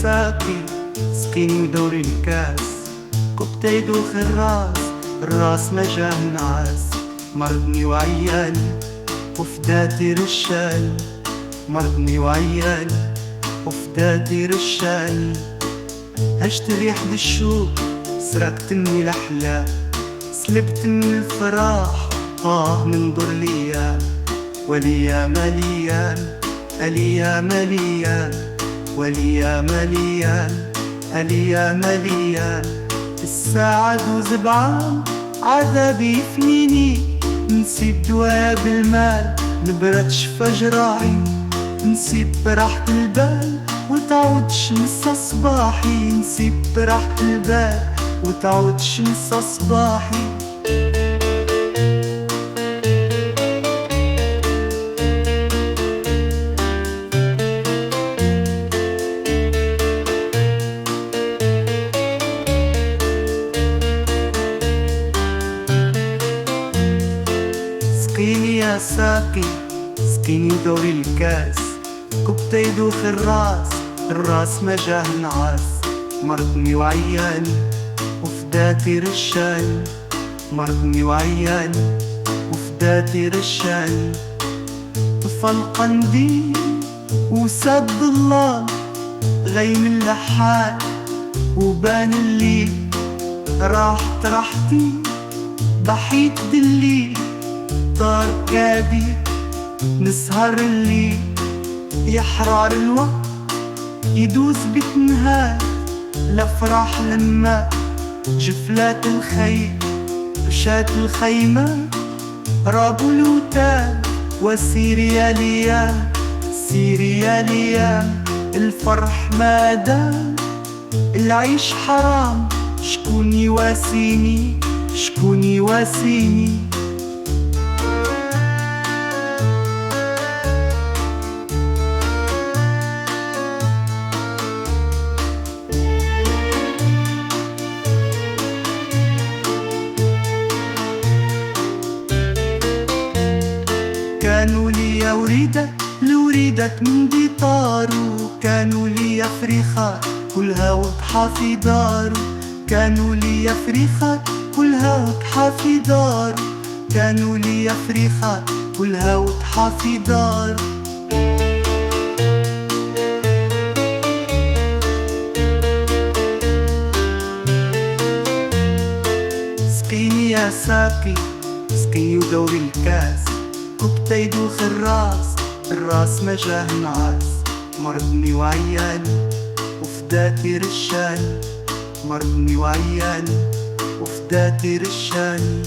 ساقي سقيني ودوري الكاس، كبت يدوخ الراس مجاه نعاس. مرضني وعياني وفداتي رشاني، مرضني وعياني وفداتي رشاني. هشت ريح بالشوق سرقت مني الأحلام، سلبت من الفراح من ضر ليام. وليا مليان أليا مليان، وليا مليان أليا مليان. الساعة دوز بعام عذابي يفنيني، نسيت دوايا بالمال نبرد شفا جراحي. نسيت براحة البال وتعود شمس صباحي، نسيت براحة البال وتعود شمس صباحي. سقيني يا ساقي سقيني ودوري الكاس، كبت يدوخ الراس مجاه نعاس. مرضني وعياني وفداتي رشاني، مرضني وعياني وفداتي رشاني. طفى القنديل وسد الله غيم اللحال، وبان الليل راحت راحتي ضحيت بالليل. طار كابي نسهر الليل، يحرار الوقت يدوز بتنهار. لفرح لما جفلات الخيل رشات الخيمة رابوا الوتاد. وسيري يا ليام سيري يا ليام، الفرح ما دام العيش حرام. شكون يواسيني شكون يواسيني. كانوا لي وريدة الوريدة من دي طاروا، كانوا لي فريخة كلها وضحى في دارو. كانوا لي فريخة كلها وضحى في دارو، كانوا لي فريخة كلها وضحى في دارو. سقيني يا ساقي سقيني ودوري الكاس، كبت يدوخ الراس مجاه نعاس. مرضني وعياني وفداتي رشاني، مرضني وعياني وفداتي رشاني.